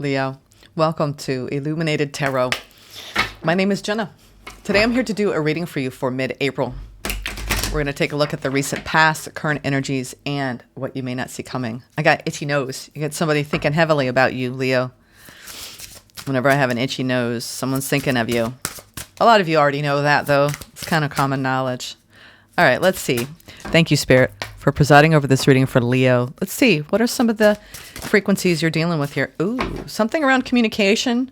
Leo. Welcome to Illuminated Tarot. My name is Jenna. Today I'm here to do a reading for you for mid-April. We're going to take a look at the recent past, the current energies, and what you may not see coming. I got itchy nose. You got somebody thinking heavily about you, Leo. Whenever I have an itchy nose, someone's thinking of you. A lot of you already know that, though. It's kind of common knowledge. All right, let's see. Thank you, Spirit, for presiding over this reading for Leo. Let's see. What are some of the frequencies you're dealing with here? Ooh, something around communication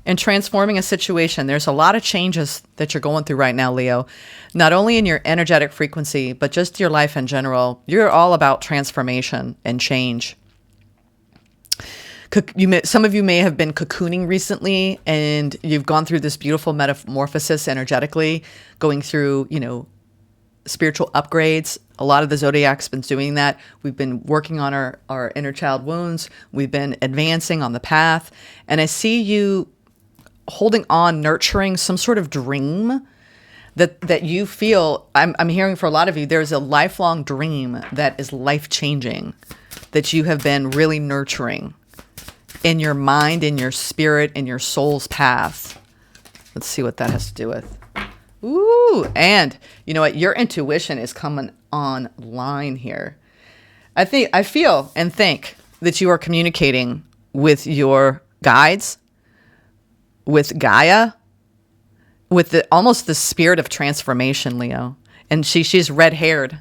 and transforming a situation. There's a lot of changes that you're going through right now, Leo. Not only in your energetic frequency, but just your life in general. You're all about transformation and change. Some of you may have been cocooning recently, and you've gone through this beautiful metamorphosis energetically, going through, spiritual upgrades. A lot of the zodiac's been doing that. We've been working on our inner child wounds. We've been advancing on the path. And I see you holding on, nurturing some sort of dream that you feel, I'm hearing for a lot of you, there's a lifelong dream that is life-changing, that you have been really nurturing in your mind, in your spirit, in your soul's path. Let's see what that has to do with. Ooh, and you know what? Your intuition is coming online here. I feel and think that you are communicating with your guides, with Gaia, with almost the spirit of transformation, Leo. And she's red-haired.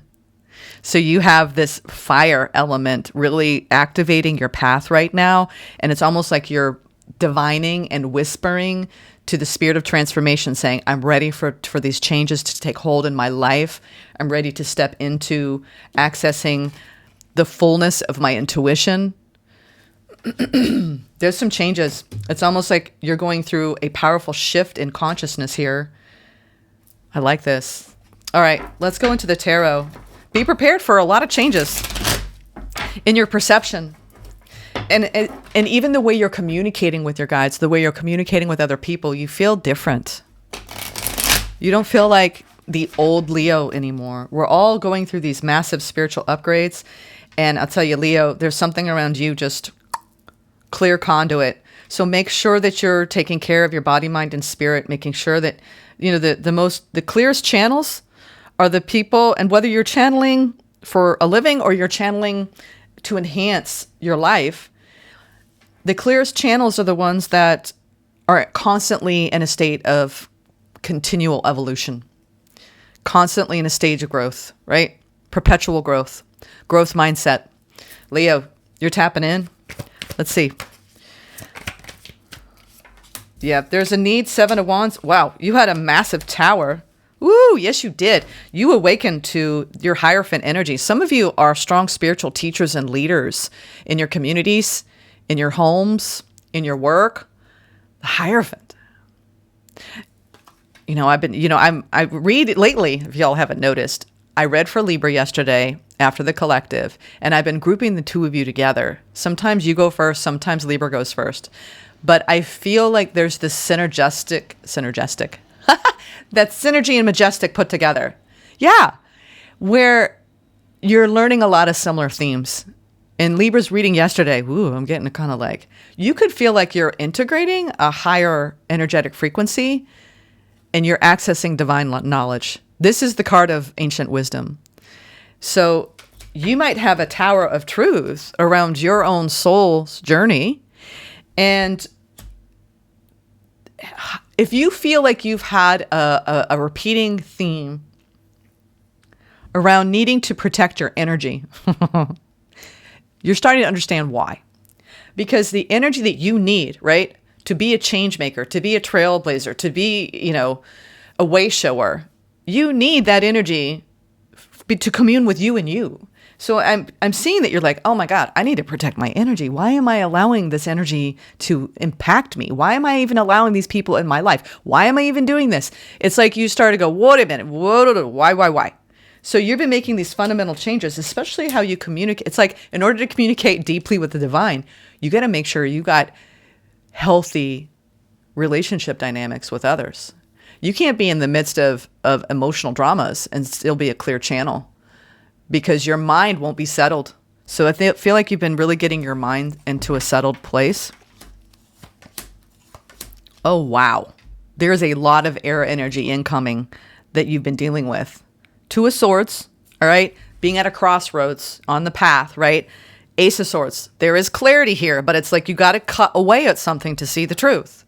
So you have this fire element really activating your path right now. And it's almost like you're divining and whispering to the spirit of transformation, saying, I'm ready for these changes to take hold in my life. I'm ready to step into accessing the fullness of my intuition. There's some changes. It's almost like you're going through a powerful shift in consciousness here. I like this. All right, let's go into the tarot. Be prepared for a lot of changes in your perception. And even the way you're communicating with your guides, the way you're communicating with other people, you feel different. You don't feel like the old Leo anymore. We're all going through these massive spiritual upgrades. And I'll tell you, Leo, there's something around you, just clear conduit. So make sure that you're taking care of your body, mind, and spirit, making sure that, the clearest channels are the people, and whether you're channeling for a living or you're channeling to enhance your life, the clearest channels are the ones that are constantly in a state of continual evolution, constantly in a stage of growth, right? Perpetual growth mindset. Leo, you're tapping in. Let's see. Yeah, there's a need. 7 of Wands. Wow, you had a massive tower. Woo, yes, you did. You awakened to your Hierophant energy. Some of you are strong spiritual teachers and leaders in your communities, in your homes, in your work. The Hierophant. I read lately, if y'all haven't noticed, I read for Libra yesterday after the collective, and I've been grouping the two of you together. Sometimes you go first, sometimes Libra goes first. But I feel like there's this synergistic, that synergy and majestic put together. Yeah. Where you're learning a lot of similar themes. In Libra's reading yesterday, I'm getting kind of like, you could feel like you're integrating a higher energetic frequency and you're accessing divine knowledge. This is the card of ancient wisdom. So you might have a tower of truth around your own soul's journey. And if you feel like you've had a repeating theme around needing to protect your energy, you're starting to understand why. Because the energy that you need, right, to be a change maker, to be a trailblazer, to be, a way shower, you need that energy to commune with you and you. So I'm seeing that you're like, oh my God, I need to protect my energy. Why am I allowing this energy to impact me? Why am I even allowing these people in my life? Why am I even doing this? It's like you start to go, wait a minute, why? So you've been making these fundamental changes, especially how you communicate. It's like in order to communicate deeply with the divine, you got to make sure you got healthy relationship dynamics with others. You can't be in the midst of emotional dramas and still be a clear channel, because your mind won't be settled. So I feel like you've been really getting your mind into a settled place. Oh, wow. There's a lot of air energy incoming that you've been dealing with. Two of Swords, all right? Being at a crossroads on the path, right? Ace of Swords. There is clarity here, but it's like you got to cut away at something to see the truth.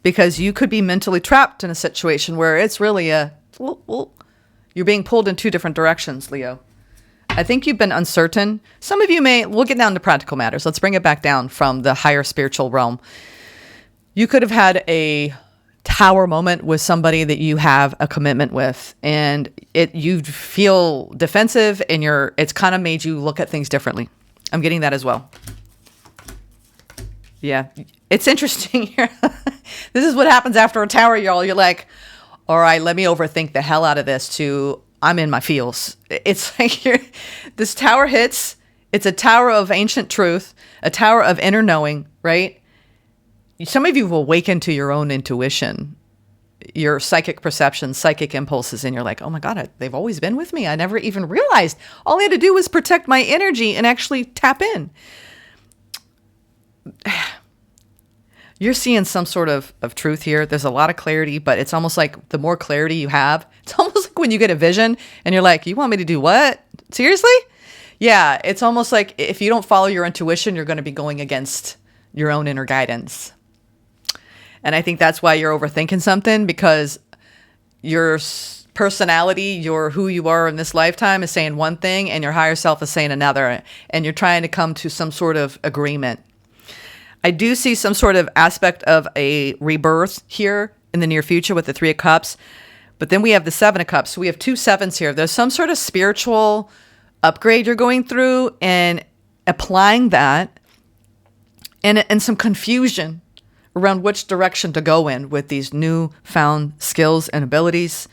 Because you could be mentally trapped in a situation where it's really you're being pulled in two different directions, Leo. I think you've been uncertain. Some of you we'll get down to practical matters. Let's bring it back down from the higher spiritual realm. You could have had a tower moment with somebody that you have a commitment with, and you feel defensive, and it's kind of made you look at things differently. I'm getting that as well. Yeah, it's interesting here. This is what happens after a tower, y'all. You're like, all right, let me overthink the hell out of this to I'm in my feels. It's like this tower hits. It's a tower of ancient truth, a tower of inner knowing, right? Some of you will awaken to your own intuition, your psychic perceptions, psychic impulses, and you're like, oh my God, they've always been with me. I never even realized. All I had to do was protect my energy and actually tap in. You're seeing some sort of truth here. There's a lot of clarity, but it's almost like the more clarity you have, it's almost like when you get a vision and you're like, you want me to do what? Seriously? Yeah, it's almost like if you don't follow your intuition, you're going to be going against your own inner guidance. And I think that's why you're overthinking something, because your personality, who you are in this lifetime is saying one thing and your higher self is saying another. And you're trying to come to some sort of agreement. I do see some sort of aspect of a rebirth here in the near future with the Three of Cups. But then we have the Seven of Cups. So we have two sevens here. There's some sort of spiritual upgrade you're going through and applying that, and some confusion around which direction to go in with these newfound skills and abilities.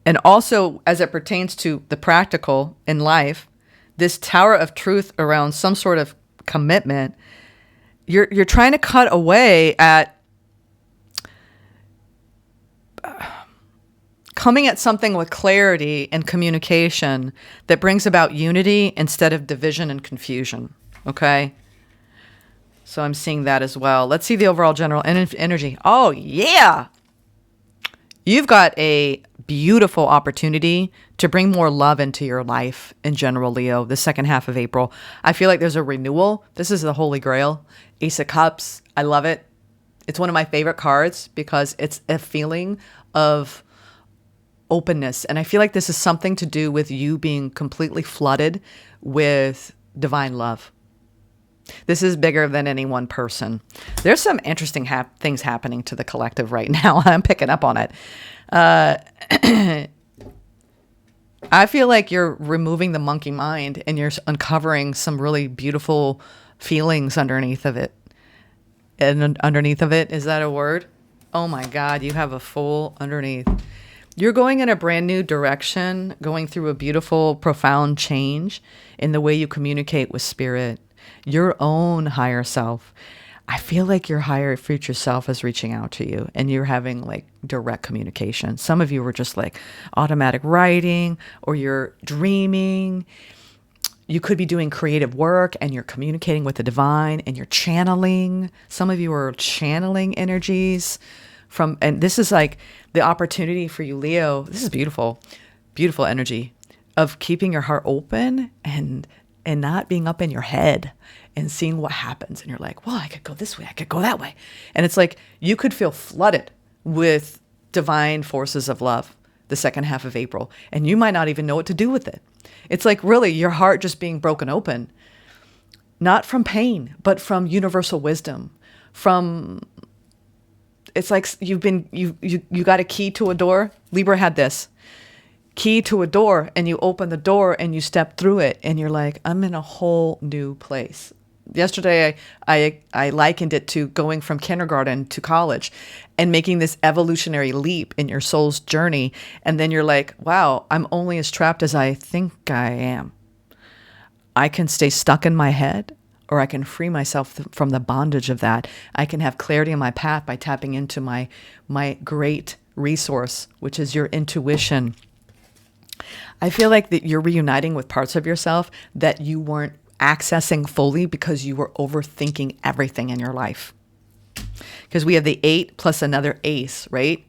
And also, as it pertains to the practical in life, this tower of truth around some sort of commitment. You're trying to cut away at coming at something with clarity and communication that brings about unity instead of division and confusion. Okay? So I'm seeing that as well. Let's see the overall general energy. Oh, yeah. You've got a beautiful opportunity to bring more love into your life in general, Leo, the second half of April. I feel like there's a renewal. This is the Holy Grail. Ace of Cups. I love it. It's one of my favorite cards because it's a feeling of openness. And I feel like this is something to do with you being completely flooded with divine love. This is bigger than any one person. There's some interesting things happening to the collective right now. I'm picking up on it. I feel like you're removing the monkey mind and you're uncovering some really beautiful feelings underneath of it. And underneath of it, is that a word? Oh my God, you have a full underneath. You're going in a brand new direction, going through a beautiful, profound change in the way you communicate with spirit, your own higher self. I feel like your higher future self is reaching out to you and you're having like direct communication. Some of you were just like automatic writing or you're dreaming. You could be doing creative work and you're communicating with the divine and you're channeling. Some of you are channeling energies and this is like the opportunity for you, Leo. This is beautiful, beautiful energy of keeping your heart open and not being up in your head and seeing what happens. And you're like, well, I could go this way. I could go that way. And it's like, you could feel flooded with divine forces of love the second half of April. And you might not even know what to do with it. It's like really your heart just being broken open, not from pain, but from universal wisdom, it's like you got a key to a door. Libra had this key to a door and you open the door and you step through it and you're like, I'm in a whole new place. Yesterday, I likened it to going from kindergarten to college and making this evolutionary leap in your soul's journey. And then you're like, wow, I'm only as trapped as I think I am. I can stay stuck in my head or I can free myself from the bondage of that. I can have clarity in my path by tapping into my great resource, which is your intuition. I feel like that you're reuniting with parts of yourself that you weren't accessing fully because you were overthinking everything in your life. because we have the 8 plus another ace, right?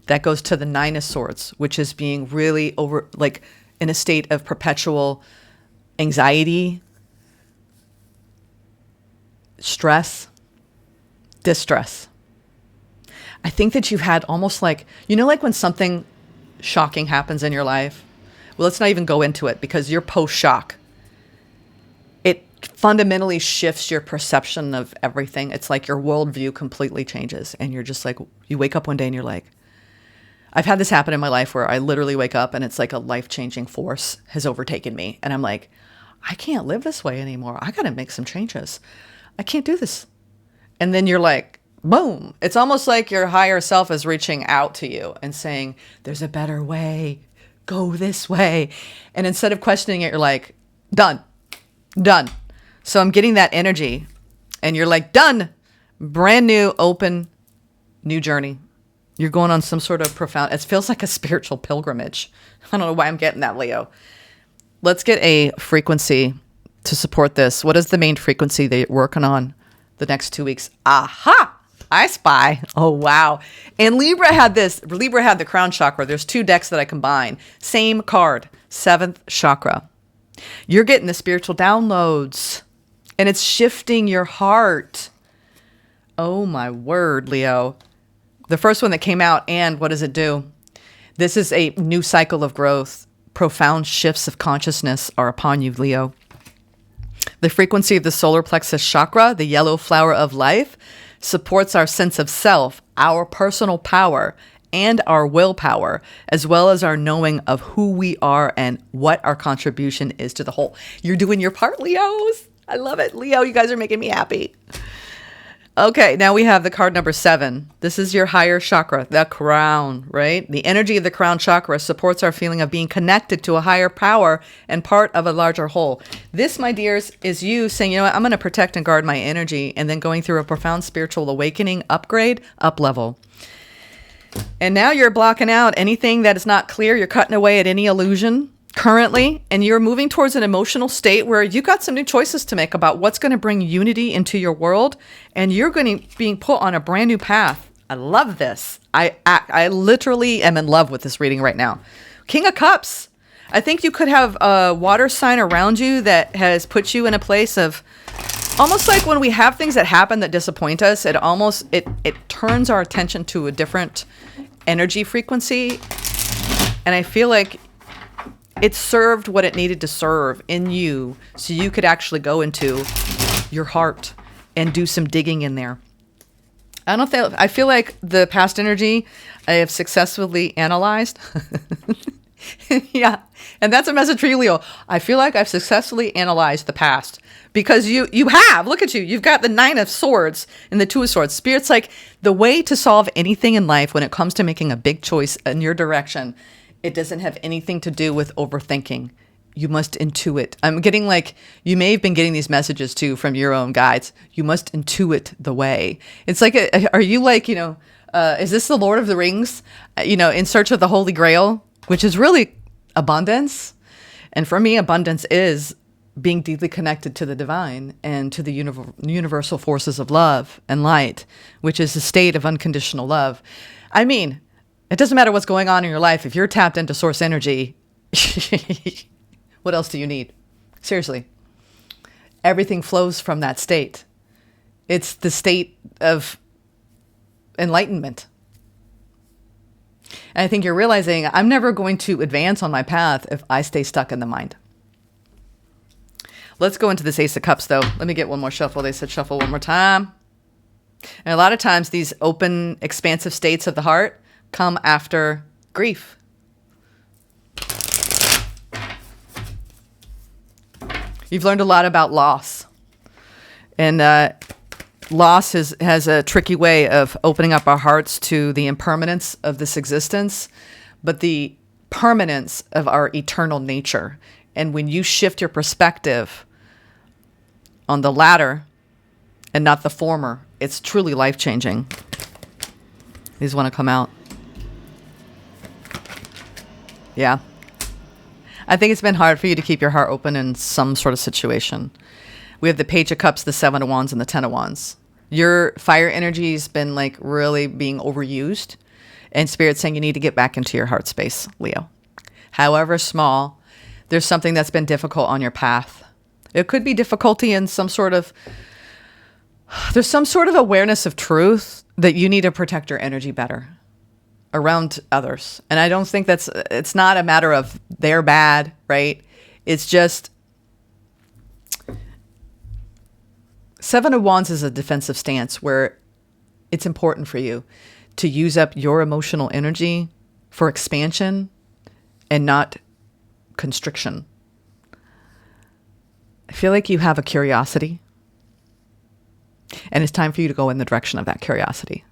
That goes to the 9 of swords, which is being really over, like in a state of perpetual anxiety, stress, distress. I think that you've had almost like, like when something shocking happens in your life. Well, let's not even go into it because you're post-shock. It fundamentally shifts your perception of everything. It's like your worldview completely changes. And you're just like, you wake up one day and you're like, I've had this happen in my life where I literally wake up and it's like a life-changing force has overtaken me. And I'm like, I can't live this way anymore. I got to make some changes. I can't do this. And then you're like, boom. It's almost like your higher self is reaching out to you and saying, there's a better way. Go this way. And instead of questioning it, you're like, done. So I'm getting that energy. And you're like, done. Brand new, open, new journey. You're going on some sort of profound, it feels like a spiritual pilgrimage. I don't know why I'm getting that, Leo. Let's get a frequency to support this. What is the main frequency that you're working on the next 2 weeks? Aha! I spy. Oh, wow. And Libra had this. Libra had the crown chakra. There's 2 decks that I combine. Same card, 7th chakra. You're getting the spiritual downloads and it's shifting your heart. Oh, my word, Leo. The first one that came out, and what does it do? This is a new cycle of growth. Profound shifts of consciousness are upon you, Leo. The frequency of the solar plexus chakra, the yellow flower of life, supports our sense of self, our personal power, and our willpower, as well as our knowing of who we are and what our contribution is to the whole. You're doing your part, Leos. I love it. Leo, you guys are making me happy. Okay, now we have the card number 7. This is your higher chakra, the crown, right? The energy of the crown chakra supports our feeling of being connected to a higher power and part of a larger whole. This, my dears, is you saying, you know what, I'm going to protect and guard my energy, and then going through a profound spiritual awakening, upgrade, up level. And now you're blocking out anything that is not clear. You're cutting away at any illusion currently, and you're moving towards an emotional state where you got some new choices to make about what's going to bring unity into your world, and you're going to being put on a brand new path. I love this. I literally am in love with this reading right now. King of Cups. I think you could have a water sign around you that has put you in a place of almost like when we have things that happen that disappoint us, it turns our attention to a different energy frequency. And I feel like it served what it needed to serve in you, so you could actually go into your heart and do some digging in there. I feel like the past energy I have successfully analyzed. Yeah. And that's a message for you, Leo. I feel like I've successfully analyzed the past, because you have. Look at you. You've got the 9 of swords and the 2 of swords. Spirit's like the way to solve anything in life when it comes to making a big choice in your direction. It doesn't have anything to do with overthinking. You must intuit. I'm getting like, you may have been getting these messages too from your own guides. You must intuit the way. It's like, are you like, is this the Lord of the Rings, in search of the Holy Grail, which is really abundance. And for me, abundance is being deeply connected to the divine and to the universal forces of love and light, which is a state of unconditional love. I mean, it doesn't matter what's going on in your life. If you're tapped into source energy, what else do you need? Seriously. Everything flows from that state. It's the state of enlightenment. And I think you're realizing I'm never going to advance on my path if I stay stuck in the mind. Let's go into this Ace of Cups, though. Let me get one more shuffle. They said shuffle one more time. And a lot of times these open, expansive states of the heart come after grief. You've learned a lot about loss. And loss has a tricky way of opening up our hearts to the impermanence of this existence, but the permanence of our eternal nature. And when you shift your perspective on the latter and not the former, it's truly life-changing. These want to come out. Yeah. I think it's been hard for you to keep your heart open in some sort of situation. We have the Page of Cups, the 7 of Wands, and the 10 of Wands. Your fire energy has been like really being overused, and Spirit's saying you need to get back into your heart space, Leo. However small, there's something that's been difficult on your path. It could be difficulty in there's some sort of awareness of truth that you need to protect your energy better around others. And I don't think it's not a matter of they're bad, right? It's just Seven of Wands is a defensive stance where it's important for you to use up your emotional energy for expansion and not constriction. I feel like you have a curiosity, and it's time for you to go in the direction of that curiosity.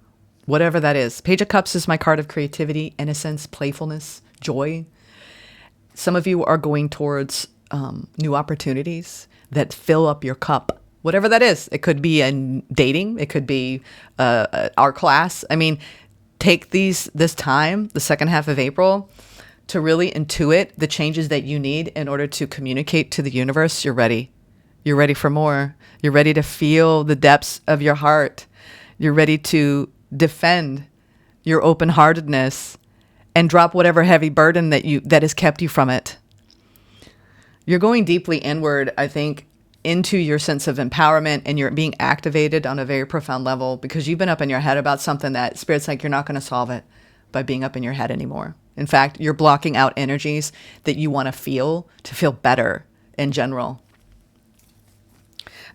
Whatever that is. Page of Cups is my card of creativity, innocence, playfulness, joy. Some of you are going towards new opportunities that fill up your cup. Whatever that is. It could be in dating. It could be art class. I mean, take this time, the second half of April, to really intuit the changes that you need in order to communicate to the universe. You're ready. You're ready for more. You're ready to feel the depths of your heart. You're ready to defend your open-heartedness and drop whatever heavy burden that has kept you from it. You're going deeply inward, I think, into your sense of empowerment, and you're being activated on a very profound level because you've been up in your head about something that Spirit's like, you're not going to solve it by being up in your head anymore. In fact, you're blocking out energies that you want to feel better in general.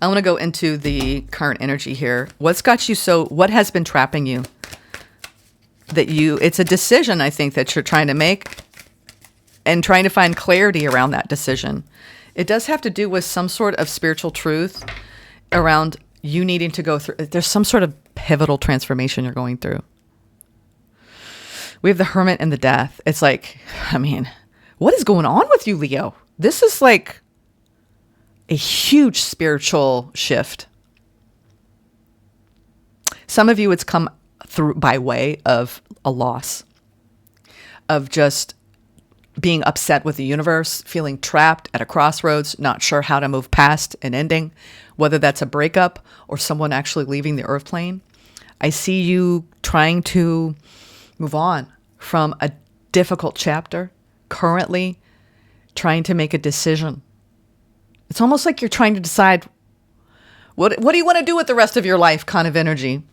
I want to go into the current energy here. What has been trapping you? It's a decision, I think, that you're trying to make and trying to find clarity around that decision. It does have to do with some sort of spiritual truth around you needing to go through. There's some sort of pivotal transformation you're going through. We have the Hermit and the Death. It's like, I mean, what is going on with you, Leo? This is like a huge spiritual shift. Some of you, it's come through by way of a loss, of just being upset with the universe, feeling trapped at a crossroads, not sure how to move past an ending, whether that's a breakup or someone actually leaving the earth plane. I see you trying to move on from a difficult chapter, currently trying to make a decision. It's almost like you're trying to decide, what do you want to do with the rest of your life kind of energy.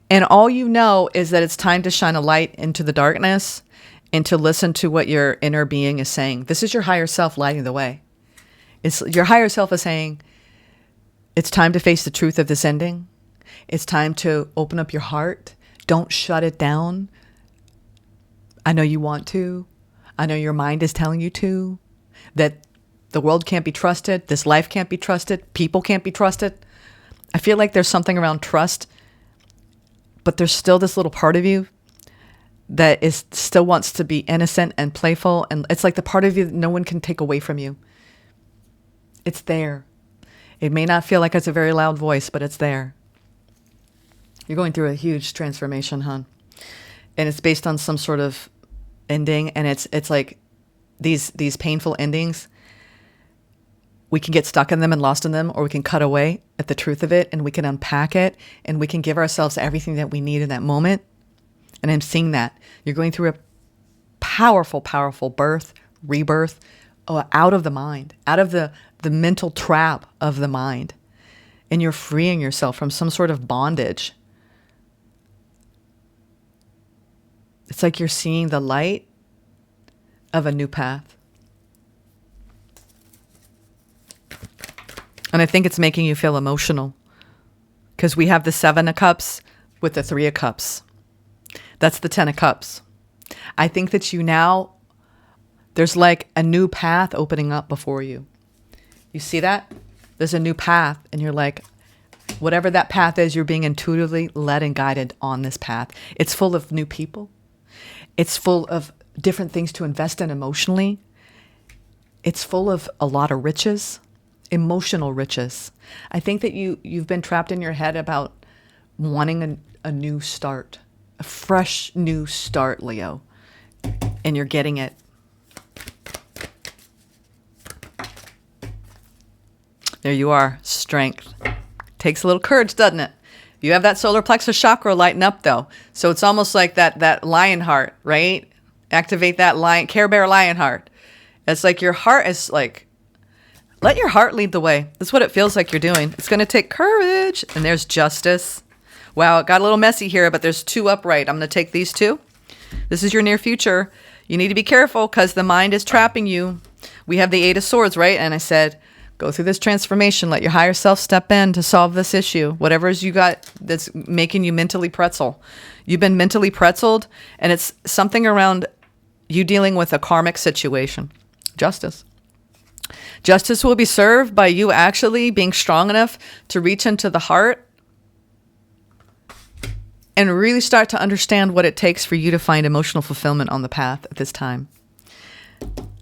And all you know is that it's time to shine a light into the darkness and to listen to what your inner being is saying. This is your higher self lighting the way. Your higher self is saying, it's time to face the truth of this ending. It's time to open up your heart. Don't shut it down. I know you want to. I know your mind is telling you to. That the world can't be trusted. This life can't be trusted. People can't be trusted. I feel like there's something around trust, but there's still this little part of you that still wants to be innocent and playful. And it's like the part of you that no one can take away from you. It's there. It may not feel like it's a very loud voice, but it's there. You're going through a huge transformation, hon. And it's based on some sort of ending. And it's like these painful endings. We can get stuck in them and lost in them, or we can cut away at the truth of it and we can unpack it and we can give ourselves everything that we need in that moment. And I'm seeing that. You're going through a powerful, powerful birth, rebirth, out of the mind, out of the mental trap of the mind. And you're freeing yourself from some sort of bondage. It's like you're seeing the light of a new path. And I think it's making you feel emotional because we have the 7 of Cups with the 3 of Cups. That's the 10 of Cups. I think that there's like a new path opening up before you. You see that? There's a new path and you're like, whatever that path is, you're being intuitively led and guided on this path. It's full of new people. It's full of different things to invest in emotionally. It's full of a lot of riches. Emotional riches. I think that you've been trapped in your head about wanting a new start, a fresh new start, Leo, and you're getting it. There you are. Strength. Takes a little courage, doesn't it? You have that solar plexus chakra lighten up though. So it's almost like that lion heart, right? Activate that lion, Care Bear lion heart. It's like your heart is like, let your heart lead the way. That's what it feels like you're doing. It's going to take courage. And there's justice. Wow, it got a little messy here, but there's 2 upright. I'm going to take these 2. This is your near future. You need to be careful because the mind is trapping you. We have the 8 of Swords, right? And I said, go through this transformation. Let your higher self step in to solve this issue. Whatever is you got that's making you mentally pretzel. You've been mentally pretzeled, and it's something around you dealing with a karmic situation. Justice. Justice will be served by you actually being strong enough to reach into the heart and really start to understand what it takes for you to find emotional fulfillment on the path at this time.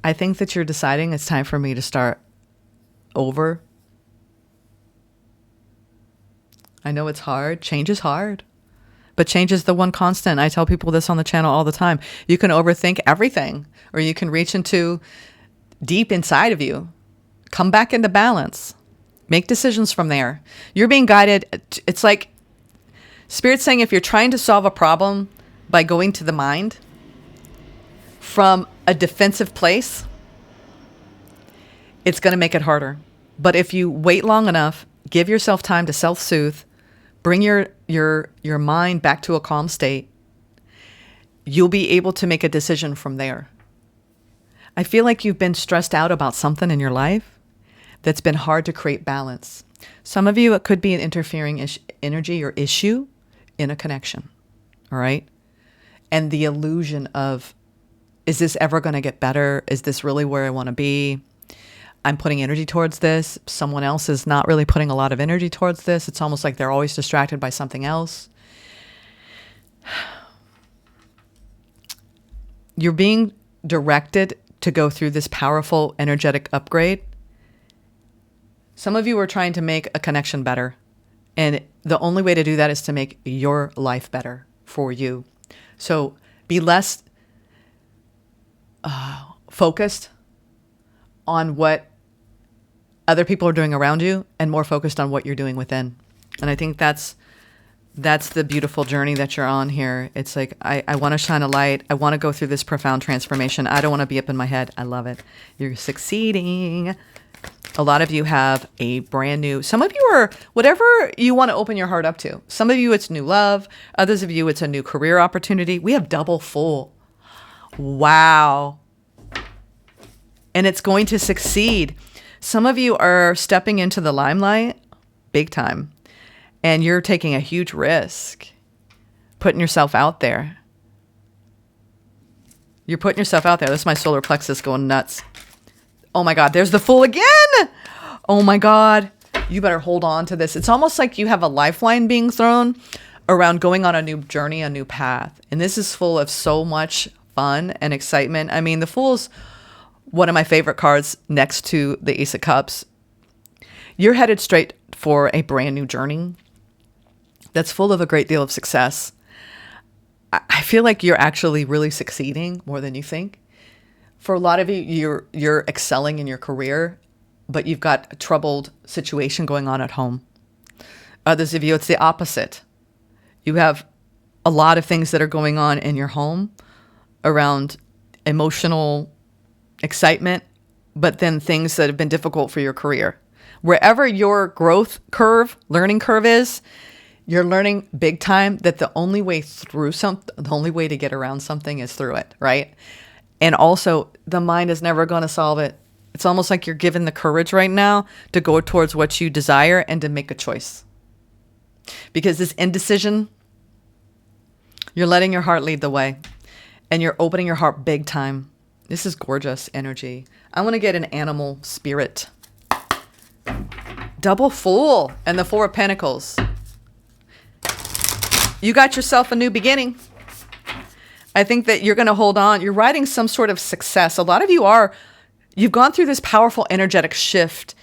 I think that you're deciding it's time for me to start over. I know it's hard. Change is hard. But change is the one constant. I tell people this on the channel all the time. You can overthink everything, or you can reach into deep inside of you. Come back into balance. Make decisions from there. You're being guided. It's like Spirit's saying if you're trying to solve a problem by going to the mind from a defensive place, it's going to make it harder. But if you wait long enough, give yourself time to self-soothe, bring your mind back to a calm state, you'll be able to make a decision from there. I feel like you've been stressed out about something in your life that's been hard to create balance. Some of you, it could be an interfering energy or issue in a connection, all right? And the illusion of, is this ever going to get better? Is this really where I want to be? I'm putting energy towards this. Someone else is not really putting a lot of energy towards this. It's almost like they're always distracted by something else. You're being directed to go through this powerful energetic upgrade. Some of you are trying to make a connection better. And the only way to do that is to make your life better for you. So be less focused on what other people are doing around you and more focused on what you're doing within. And I think that's the beautiful journey that you're on here. It's like, I want to shine a light. I want to go through this profound transformation. I don't want to be up in my head. I love it. You're succeeding. A lot of you have a brand new, some of you are whatever you want to open your heart up to. Some of you, it's new love. Others of you, it's a new career opportunity. We have double full. Wow. And it's going to succeed. Some of you are stepping into the limelight big time. And you're taking a huge risk, putting yourself out there. You're putting yourself out there. This is my solar plexus going nuts. Oh my God, there's the Fool again. Oh my God, you better hold on to this. It's almost like you have a lifeline being thrown around going on a new journey, a new path. And this is full of so much fun and excitement. I mean, the Fool's one of my favorite cards next to the Ace of Cups. You're headed straight for a brand new journey that's full of a great deal of success. I feel like you're actually really succeeding more than you think. For a lot of you, you're excelling in your career, but you've got a troubled situation going on at home. Others of you, it's the opposite. You have a lot of things that are going on in your home around emotional excitement, but then things that have been difficult for your career. Wherever your growth curve, learning curve is, you're learning big time that the only way through something, the only way to get around something is through it, right? And also, the mind is never going to solve it. It's almost like you're given the courage right now to go towards what you desire and to make a choice. Because this indecision, you're letting your heart lead the way. And you're opening your heart big time. This is gorgeous energy. I want to get an animal spirit. Double Fool and the Four of Pentacles. You got yourself a new beginning. I think that you're going to hold on. You're riding some sort of success. A lot of you are. You've gone through this powerful energetic shift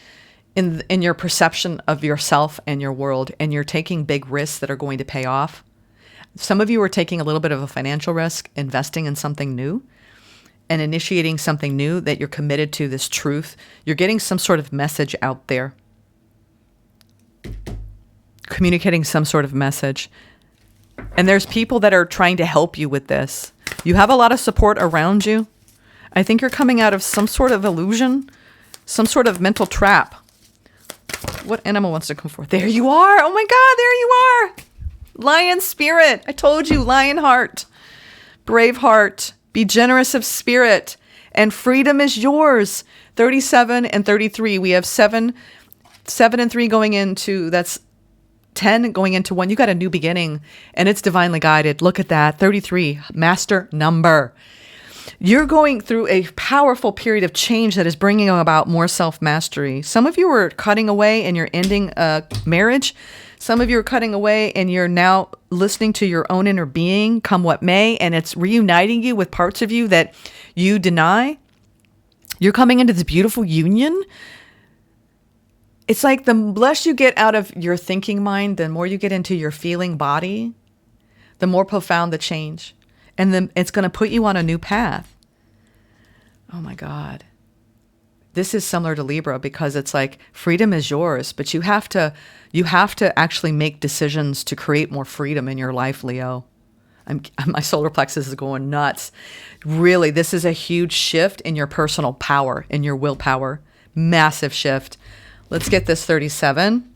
in your perception of yourself and your world, and you're taking big risks that are going to pay off. Some of you are taking a little bit of a financial risk, investing in something new and initiating something new that you're committed to, this truth. You're getting some sort of message out there. communicating some sort of message. And there's people that are trying to help you with this. You have a lot of support around you. I think you're coming out of some sort of illusion, some sort of mental trap. What animal wants to come forth? There you are. Oh my God, there you are. Lion spirit. I told you, lion heart, brave heart, be generous of spirit, and freedom is yours. 37 and 33. We have 7 and 3 going into, that's 10 going into 1. You got a new beginning and it's divinely guided. Look at that. 33, master number. You're going through a powerful period of change that is bringing about more self-mastery. Some of you are cutting away and you're ending a marriage. Some of you are cutting away and you're now listening to your own inner being, come what may, and it's reuniting you with parts of you that you deny. You're coming into this beautiful union. It's like the less you get out of your thinking mind, the more you get into your feeling body, the more profound the change. And then it's going to put you on a new path. Oh my God. This is similar to Libra because it's like freedom is yours, but you have to actually make decisions to create more freedom in your life, Leo. My solar plexus is going nuts. Really, this is a huge shift in your personal power, in your willpower. Massive shift. Let's get this 37.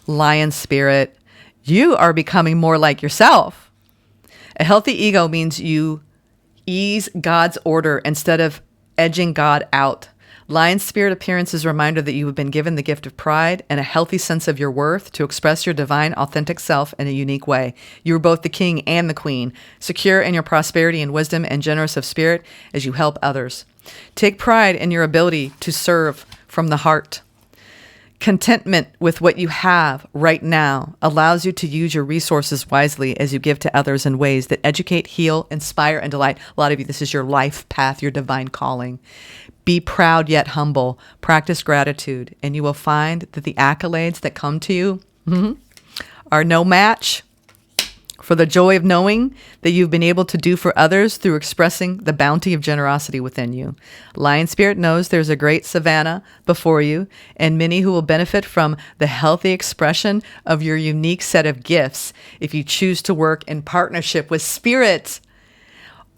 Lion spirit. You are becoming more like yourself. A healthy ego means you ease God's order instead of edging God out. Lion spirit appearance is a reminder that you have been given the gift of pride and a healthy sense of your worth to express your divine, authentic self in a unique way. You are both the king and the queen, secure in your prosperity and wisdom and generous of spirit as you help others. Take pride in your ability to serve from the heart. Contentment with what you have right now allows you to use your resources wisely as you give to others in ways that educate, heal, inspire, and delight. A lot of you, this is your life path, your divine calling. Be proud yet humble. Practice gratitude, and you will find that the accolades that come to you are no match for the joy of knowing that you've been able to do for others through expressing the bounty of generosity within you. Lion Spirit knows there's a great savanna before you and many who will benefit from the healthy expression of your unique set of gifts if you choose to work in partnership with Spirit.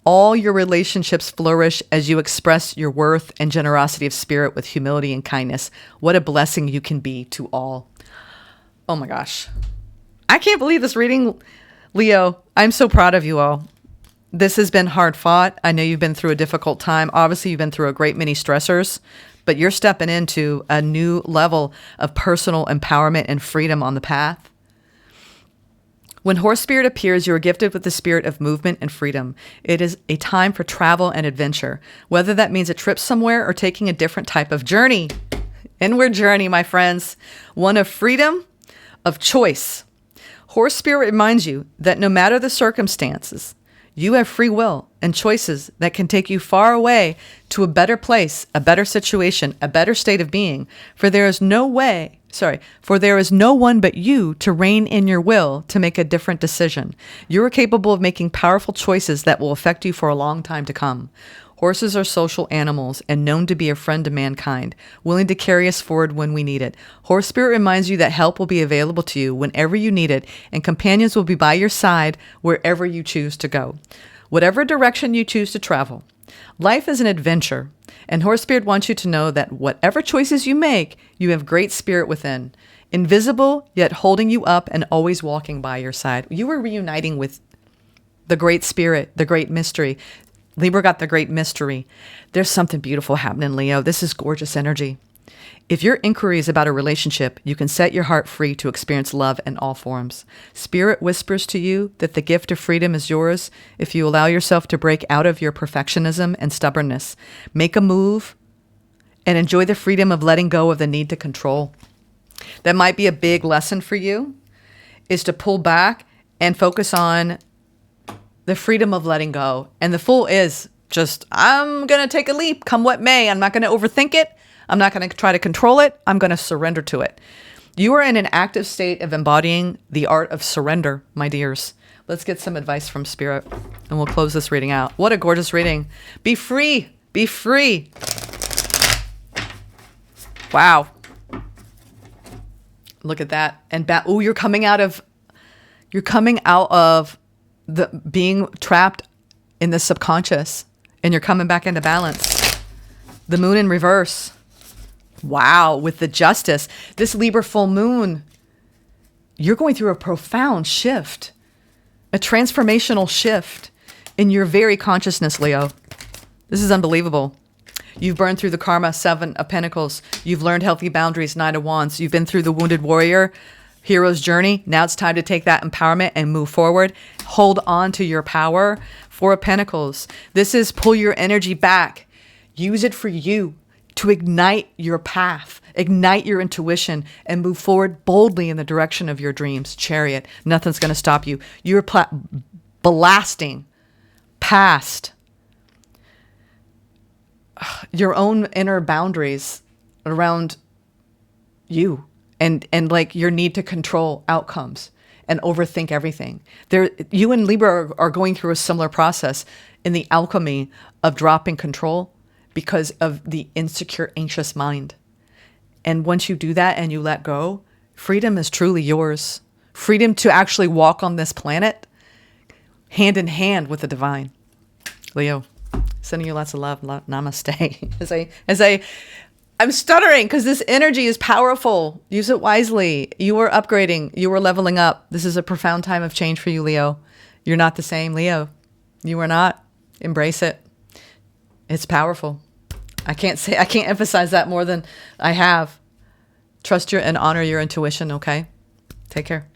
All your relationships flourish as you express your worth and generosity of spirit with humility and kindness. What a blessing you can be to all. Oh my gosh. I can't believe this reading, Leo. I'm so proud of you all. This has been hard fought. I know you've been through a difficult time. Obviously, you've been through a great many stressors, but you're stepping into a new level of personal empowerment and freedom on the path. When Horse Spirit appears, you are gifted with the spirit of movement and freedom. It is a time for travel and adventure, whether that means a trip somewhere or taking a different type of journey. Inward journey, my friends. One of freedom, of choice. Horse Spirit reminds you that no matter the circumstances, you have free will and choices that can take you far away to a better place, a better situation, a better state of being. For there is no one but you to rein in your will to make a different decision. You are capable of making powerful choices that will affect you for a long time to come. Horses are social animals and known to be a friend to mankind, willing to carry us forward when we need it. Horse Spirit reminds you that help will be available to you whenever you need it, and companions will be by your side wherever you choose to go. Whatever direction you choose to travel, life is an adventure, and Horse Spirit wants you to know that whatever choices you make, you have great spirit within, invisible yet holding you up and always walking by your side. You are reuniting with the great spirit, the great mystery. Libra got the great mystery. There's something beautiful happening, Leo. This is gorgeous energy. If your inquiry is about a relationship, you can set your heart free to experience love in all forms. Spirit whispers to you that the gift of freedom is yours if you allow yourself to break out of your perfectionism and stubbornness. Make a move and enjoy the freedom of letting go of the need to control. That might be a big lesson for you, is to pull back and focus on the freedom of letting go. And the Fool is just, I'm going to take a leap, come what may. I'm not going to overthink it. I'm not going to try to control it. I'm going to surrender to it. You are in an active state of embodying the art of surrender, my dears. Let's get some advice from Spirit, and we'll close this reading out. What a gorgeous reading. Be free. Be free. Wow. Look at that. And you're coming out of the being trapped in the subconscious, and you're coming back into balance. The moon in reverse. Wow, with the justice. This Libra full moon, you're going through a profound shift, a transformational shift in your very consciousness, Leo. This is unbelievable. You've burned through the karma, 7 of Pentacles. You've learned healthy boundaries, 9 of Wands. You've been through the wounded warrior, hero's journey. Now it's time to take that empowerment and move forward. Hold on to your power, 4 of Pentacles. This is pull your energy back. Use it for you to ignite your path, ignite your intuition, and move forward boldly in the direction of your dreams. Chariot, nothing's going to stop you. You're blasting past your own inner boundaries around you and like your need to control outcomes and overthink everything. You and Libra are going through a similar process in the alchemy of dropping control because of the insecure, anxious mind. And once you do that and you let go, freedom is truly yours. Freedom to actually walk on this planet hand in hand with the divine. Leo, sending you lots of love. Namaste. I'm stuttering because this energy is powerful. Use it wisely. You are upgrading. You are leveling up. This is a profound time of change for you, Leo. You're not the same, Leo. You are not. Embrace it. It's powerful. I can't emphasize that more than I have. Trust and honor your intuition, okay? Take care.